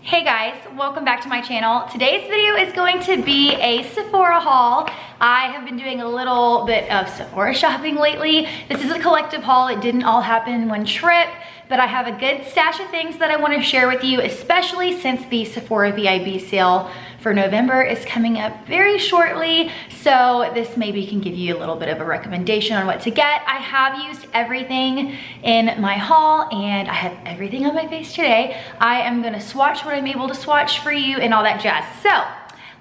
Hey guys, welcome back to my channel. Today's video is going to be a Sephora haul. I have been doing a little bit of Sephora shopping lately. This is a collective haul. It didn't all happen in one trip, but I have a good stash of things that I want to share with you, especially since the Sephora VIB sale for November is coming up very shortly. So this maybe can give you a little bit of a recommendation on what to get. I have used everything in my haul and I have everything on my face today. I am gonna swatch what I'm able to swatch for you and all that jazz. So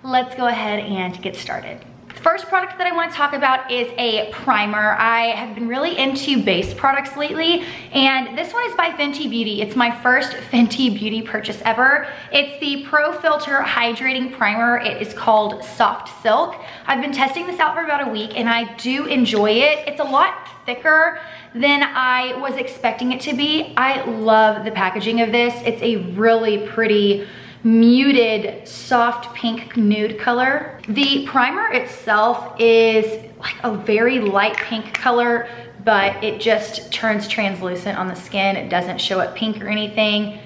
let's go ahead and get started. First product that I want to talk about is a primer. I have been really into base products lately, and this one is by Fenty Beauty. It's my first Fenty Beauty purchase ever. It's the Pro Filter Hydrating Primer. It is called Soft Silk. I've been testing this out for about a week and I do enjoy it. It's a lot thicker than I was expecting it to be. I love the packaging of this. It's a really pretty muted soft pink nude color. The primer itself is like a very light pink color, but it just turns translucent on the skin. It doesn't show up pink or anything.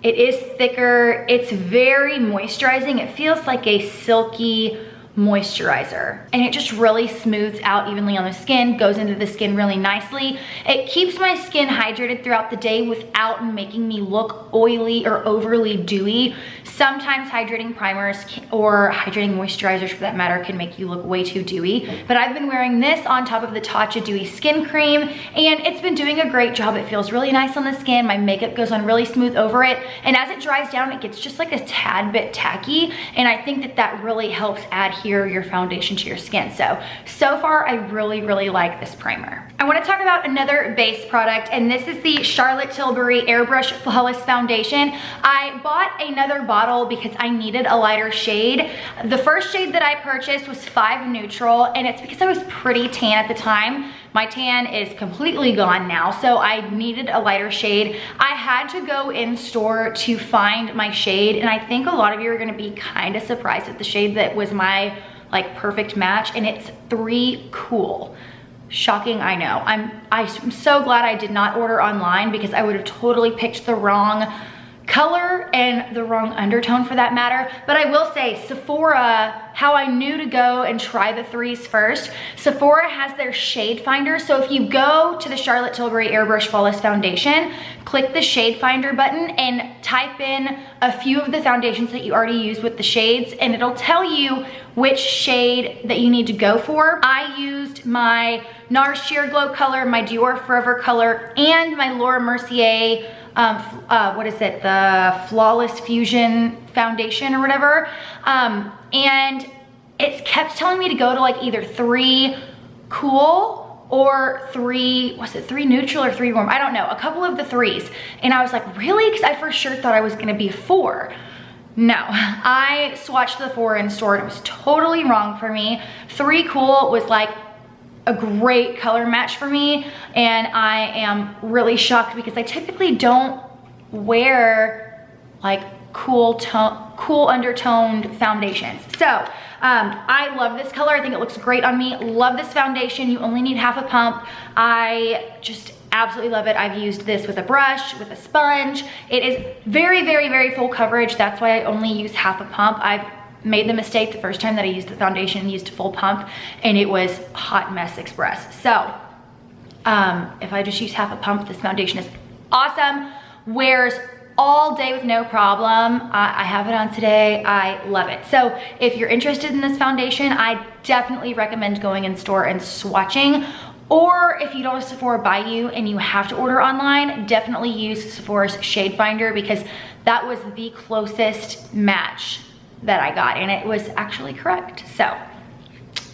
It is thicker. It's very moisturizing. It feels like a silky moisturizer, and it just really smooths out evenly on the skin, goes into the skin really nicely. It keeps my skin hydrated throughout the day without making me look oily or overly dewy. Sometimes hydrating primers or hydrating moisturizers for that matter can make you look way too dewy, but I've been wearing this on top of the Tatcha Dewy Skin Cream and it's been doing a great job. It feels really nice on the skin. My makeup goes on really smooth over it, and as it dries down it gets just like a tad bit tacky, and I think that that really helps adhere your foundation to your skin. So far I really like this primer. I want to talk about another base product, and this is the Charlotte Tilbury Airbrush Flawless Foundation. I bought another bottle because I needed a lighter shade. The first shade that I purchased was 5 Neutral, and it's because I was pretty tan at the time. My tan is completely gone now, so I needed a lighter shade. I had to go in store to find my shade, and I think a lot of you are gonna be kind of surprised at the shade that was my like perfect match, and it's 3 Cool. Shocking, I know. I'm so glad I did not order online because I would have totally picked the wrong color and the wrong undertone for that matter. But I will say Sephora, how I knew to go and try the 3s first, Sephora has their shade finder. So if you go to the Charlotte Tilbury Airbrush Flawless Foundation, click the shade finder button and type in a few of the foundations that you already use with the shades, and it'll tell you which shade that you need to go for. I used my NARS Sheer Glow color, my Dior Forever color, and my Laura Mercier what is it, the Flawless Fusion foundation or whatever, and it kept telling me to go to like either 3 Cool or 3 Neutral or 3 Warm, I don't know, a couple of the 3s, and I was like, really? Because I for sure thought I was gonna be 4. No, I swatched the 4 in store and it was totally wrong for me. 3 Cool was like a great color match for me, and I am really shocked because I typically don't wear like cool undertoned foundations. So I love this color. I think it looks great on me. Love this foundation. You only need half a pump. I just absolutely love it. I've used this with a brush, with a sponge. It is very full coverage. That's why I only use half a pump. I've made the mistake the first time that I used the foundation and used a full pump, and it was hot mess express. So if I just use half a pump, this foundation is awesome. Wears all day with no problem. I have it on today. I love it. So if you're interested in this foundation, I definitely recommend going in store and swatching. Or if you don't have Sephora by you and you have to order online, definitely use Sephora's shade finder because that was the closest match that I got, and it was actually correct. So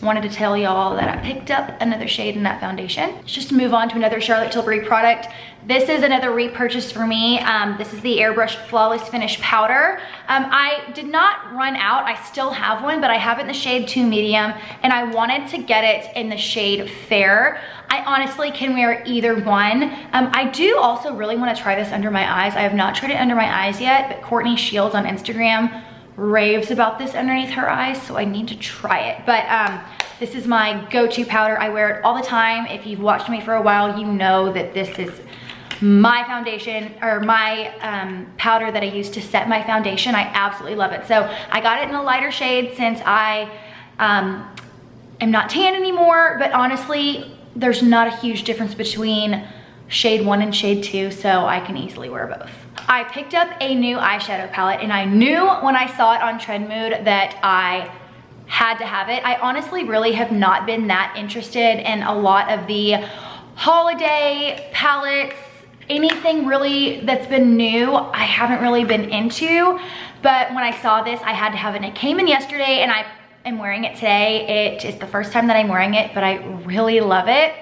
wanted to tell y'all that I picked up another shade in that foundation. Let's just move on to another Charlotte Tilbury product. This is another repurchase for me. This is the Airbrush Flawless Finish Powder. I did not run out. I still have one, but I have it in the shade 2 Medium, and I wanted to get it in the shade Fair. I honestly can wear either one. I do also really want to try this under my eyes. I have not tried it under my eyes yet, but Courtney Shields on Instagram raves about this underneath her eyes, so I need to try it. But this is my go-to powder. I wear it all the time. If you've watched me for a while, you know that this is my foundation or my powder that I use to set my foundation. I absolutely love it. So I got it in a lighter shade since I am not tan anymore, but honestly, there's not a huge difference between shade 1 and shade 2, so I can easily wear both. I picked up a new eyeshadow palette, and I knew when I saw it on Trendmood that I had to have it. I honestly really have not been that interested in a lot of the holiday palettes. Anything really that's been new, I haven't really been into, but when I saw this, I had to have it, and it came in yesterday, and I am wearing it today. It is the first time that I'm wearing it, but I really love it.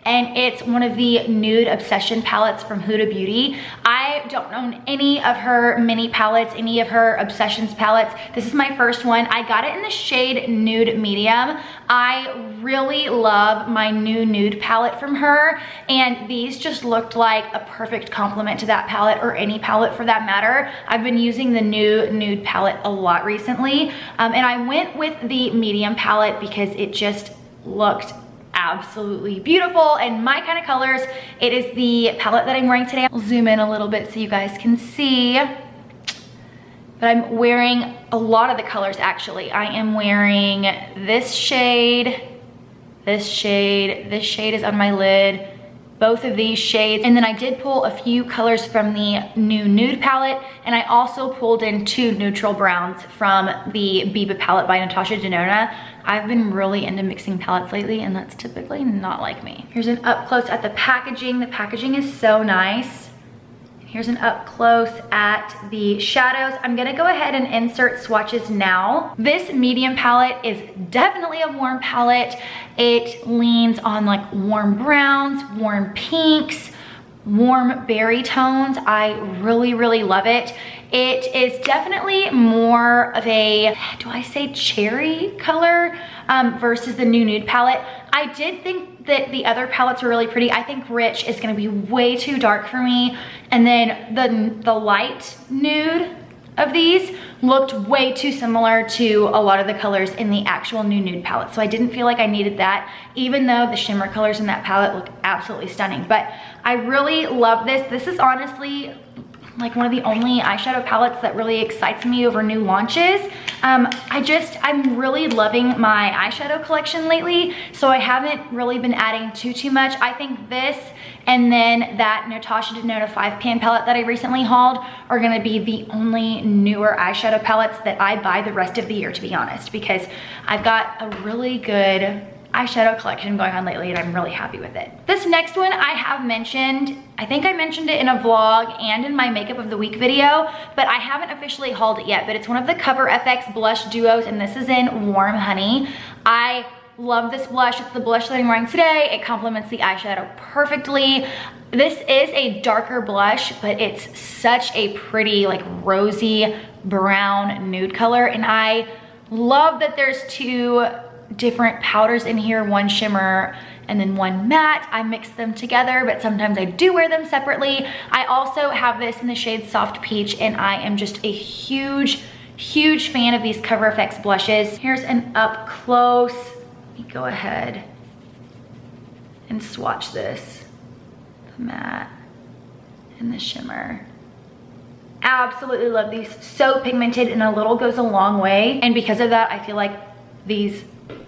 And it's one of the Nude Obsession palettes from Huda Beauty. I don't own any of her mini palettes, any of her Obsessions palettes. This is my first one. I got it in the shade Nude Medium. I really love my new nude palette from her, and these just looked like a perfect complement to that palette, or any palette for that matter. I've been using the new nude palette a lot recently, and I went with the medium palette because it just looked absolutely beautiful and my kind of colors. It is the palette that I'm wearing today. I'll zoom in a little bit so you guys can see, but I'm wearing a lot of the colors actually. I am wearing this shade, this shade, this shade is on my lid, both of these shades, and then I did pull a few colors from the new nude palette, and I also pulled in 2 neutral browns from the VIB palette by Natasha Denona. I've been really into mixing palettes lately, and that's typically not like me. Here's an up close at the packaging. The packaging is so nice. Here's an up close at the shadows. I'm gonna go ahead and insert swatches now. This medium palette is definitely a warm palette. It leans on like warm browns, warm pinks, warm berry tones. I really, really love it. It is definitely more of a, do I say cherry color versus the new nude palette. I did think that the other palettes were really pretty. I think Rich is gonna be way too dark for me. And then the light nude of these looked way too similar to a lot of the colors in the actual new nude palette. So I didn't feel like I needed that, even though the shimmer colors in that palette look absolutely stunning. But I really love this. This is honestly like one of the only eyeshadow palettes that really excites me over new launches. I'm really loving my eyeshadow collection lately, so I haven't really been adding too much. I think this and then that Natasha Denona 5-pan palette that I recently hauled are gonna be the only newer eyeshadow palettes that I buy the rest of the year, to be honest, because I've got a really good eyeshadow collection going on lately, and I'm really happy with it. This next one I have mentioned, I think I mentioned it in a vlog and in my makeup of the week video, but I haven't officially hauled it yet, but it's one of the Cover FX blush duos, and this is in Warm Honey. I love this blush. It's the blush that I'm wearing today. It complements the eyeshadow perfectly. This is a darker blush, but it's such a pretty like rosy brown nude color, and I love that there's 2 different powders in here, one shimmer and then one matte. I mix them together, but sometimes I do wear them separately. I also have this in the shade Soft Peach, and I am just a huge fan of these Cover FX blushes. Here's an up close. Let me go ahead and swatch this. The matte and the shimmer. Absolutely love these. So pigmented, and a little goes a long way. And because of that, I feel like these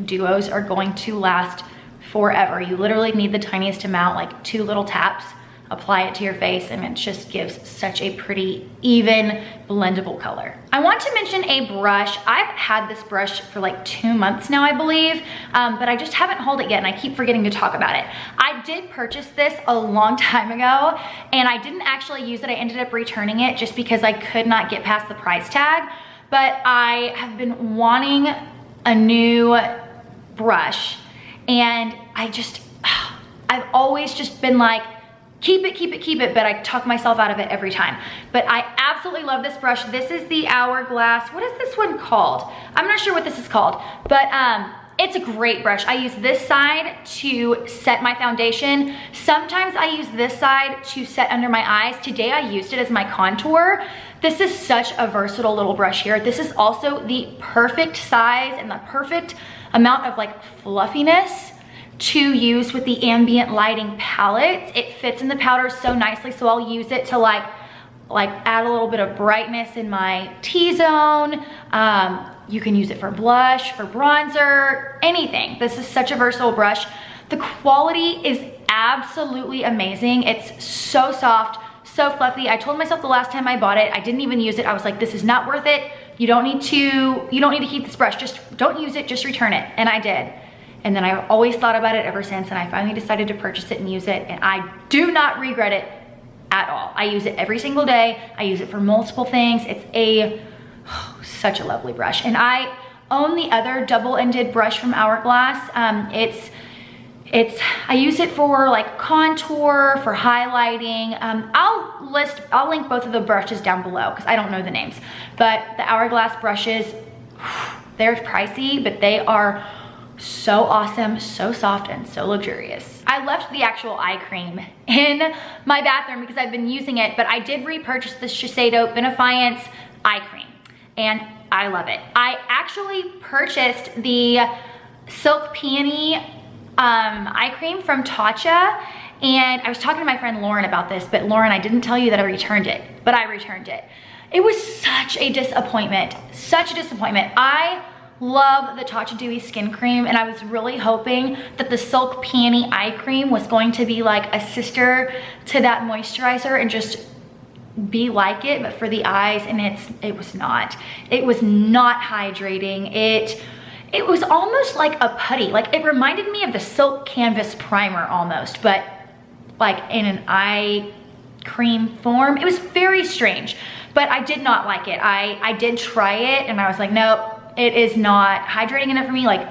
duos are going to last forever. You literally need the tiniest amount, like 2 little taps, apply it to your face, and it just gives such a pretty, even, blendable color. I want to mention a brush. I've had this brush for like 2 months now, I believe, but I just haven't hauled it yet, and I keep forgetting to talk about it. I did purchase this a long time ago, and I didn't actually use it. I ended up returning it just because I could not get past the price tag, but I have been wanting a new brush, and I've always just been like, keep it, but I talk myself out of it every time. But I absolutely love this brush. This is the Hourglass. What is this one called? I'm not sure what this is called, but it's a great brush. I use this side to set my foundation. Sometimes I use this side to set under my eyes. Today I used it as my contour. This is such a versatile little brush here. This is also the perfect size and the perfect amount of like fluffiness to use with the ambient lighting palettes. It fits in the powder so nicely, so I'll use it to like add a little bit of brightness in my T-zone. You can use it for blush, for bronzer, anything. This is such a versatile brush. The quality is absolutely amazing. It's so soft, so fluffy. I told myself the last time I bought it, I didn't even use it. I was like, this is not worth it. You don't need to keep this brush. Just don't use it, just return it. And I did. And then I always thought about it ever since, and I finally decided to purchase it and use it, and I do not regret it at all. I use it every single day. I use it for multiple things. It's such a lovely brush. And I own the other double-ended brush from Hourglass. I use it for like contour, for highlighting. I'll link both of the brushes down below because I don't know the names. But the Hourglass brushes, they're pricey, but they are so awesome, so soft, and so luxurious. I left the actual eye cream in my bathroom because I've been using it, but I did repurchase the Shiseido Benefiance eye cream, and I love it. I actually purchased the Silk Peony eye cream from Tatcha, and I was talking to my friend Lauren about this, but Lauren, I didn't tell you that I returned it, but I returned it. It was such a disappointment, such a disappointment. I love the Tatcha Dewy Skin Cream, and I was really hoping that the Silk Peony eye cream was going to be like a sister to that moisturizer and just be like it, but for the eyes, and it was not. It was not hydrating. It was almost like a putty. Like, it reminded me of the Silk Canvas Primer almost, but like in an eye cream form. It was very strange, but I did not like it. I did try it, and I was like, nope. It is not hydrating enough for me. Like,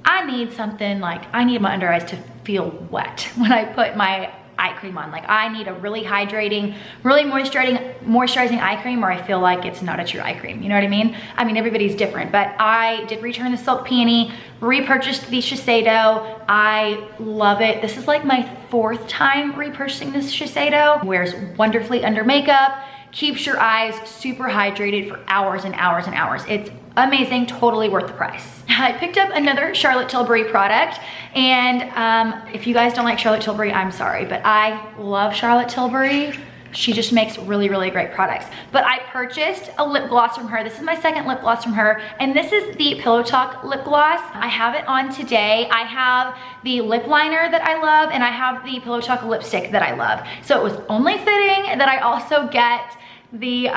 I need something, like, I need my under eyes to feel wet when I put my eye cream on. Like, I need a really hydrating, really moisturizing eye cream, or I feel like it's not a true eye cream. You know what I mean? I mean, everybody's different, but I did return the Silk Peony, repurchased the Shiseido. I love it. This is like my 4th time repurchasing this Shiseido. Wears wonderfully under makeup, keeps your eyes super hydrated for hours and hours and hours. It's amazing, totally worth the price. I picked up another Charlotte Tilbury product, and if you guys don't like Charlotte Tilbury, I'm sorry, but I love Charlotte Tilbury. She just makes really, really great products. But I purchased a lip gloss from her. This is my 2nd lip gloss from her, and this is the Pillow Talk lip gloss. I have it on today. I have the lip liner that I love, and I have the Pillow Talk lipstick that I love. So it was only fitting that I also get the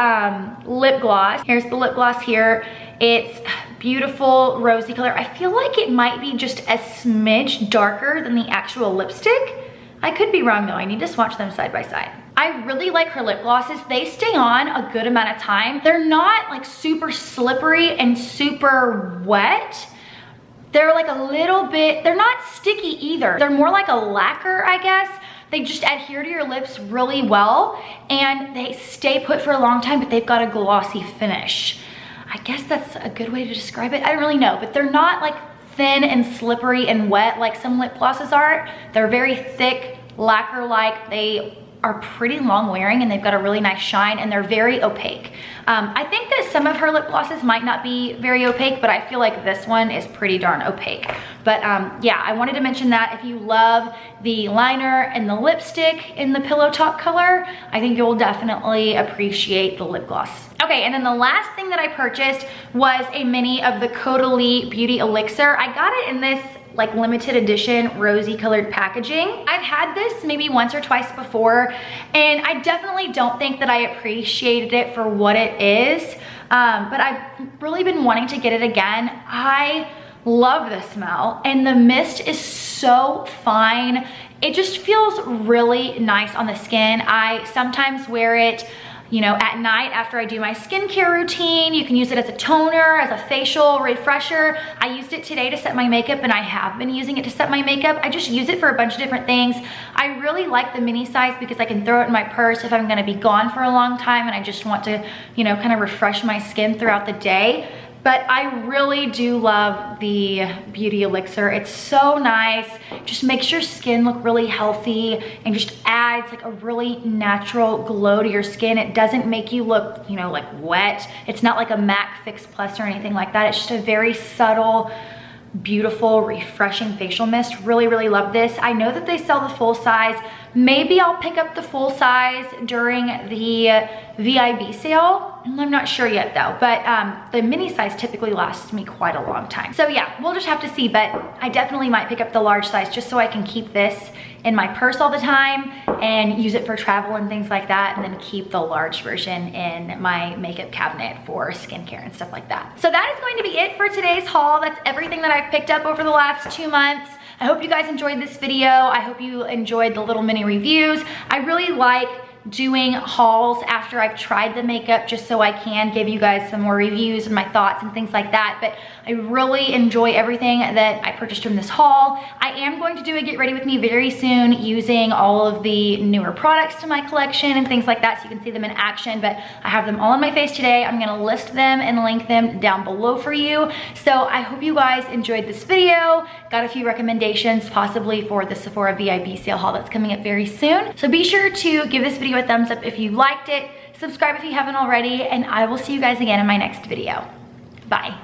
lip gloss. Here's the lip gloss here. It's beautiful rosy color. I feel like it might be just a smidge darker than the actual lipstick. I could be wrong though. I need to swatch them side by side. I really like her lip glosses. They stay on a good amount of time. They're not like super slippery and super wet. They're like a little bit, they're not sticky either. They're more like a lacquer, I guess. They just adhere to your lips really well, and they stay put for a long time, but they've got a glossy finish. I guess that's a good way to describe it. I don't really know, but they're not like thin and slippery and wet like some lip glosses are. They're very thick, lacquer-like. They are pretty long wearing, and they've got a really nice shine, and they're very opaque. I think that some of her lip glosses might not be very opaque, but I feel like this one is pretty darn opaque. But yeah, I wanted to mention that if you love the liner and the lipstick in the Pillow Talk color, I think you'll definitely appreciate the lip gloss. Okay, and then the last thing that I purchased was a mini of the Caudalie Beauty Elixir. I got it in this like limited edition rosy colored packaging. I've had this maybe once or twice before, and I definitely don't think that I appreciated it for what it is, but I've really been wanting to get it again. I love the smell, and the mist is so fine. It just feels really nice on the skin. I sometimes wear it, you know, at night after I do my skincare routine. You can use it as a toner, as a facial refresher. I used it today to set my makeup, and I have been using it to set my makeup. I just use it for a bunch of different things. I really like the mini size because I can throw it in my purse if I'm gonna be gone for a long time and I just want to, you know, kind of refresh my skin throughout the day. But I really do love the Beauty Elixir. It's so nice. Just makes your skin look really healthy and just adds like a really natural glow to your skin. It doesn't make you look, you know, like wet. It's not like a MAC Fix Plus or anything like that. It's just a very subtle beautiful, refreshing facial mist. Really, really love this. I know that they sell the full size. Maybe I'll pick up the full size during the VIB sale. I'm not sure yet though, but the mini size typically lasts me quite a long time. So yeah, we'll just have to see, but I definitely might pick up the large size just so I can keep this in my purse all the time and use it for travel and things like that, and then keep the large version in my makeup cabinet for skincare and stuff like that. So that is going to be it for today's haul. That's everything that I've picked up over the last 2 months. I hope you guys enjoyed this video. I hope you enjoyed the little mini reviews. I really like doing hauls after I've tried the makeup just so I can give you guys some more reviews and my thoughts and things like that. But I really enjoy everything that I purchased from this haul. I am going to do a get ready with me very soon using all of the newer products to my collection and things like that, so you can see them in action. But I have them all on my face today. I'm gonna list them and link them down below for you. So I hope you guys enjoyed this video. Got a few recommendations possibly for the Sephora VIB sale haul that's coming up very soon. So be sure to give this video a thumbs up if you liked it. Subscribe if you haven't already, and I will see you guys again in my next video. Bye.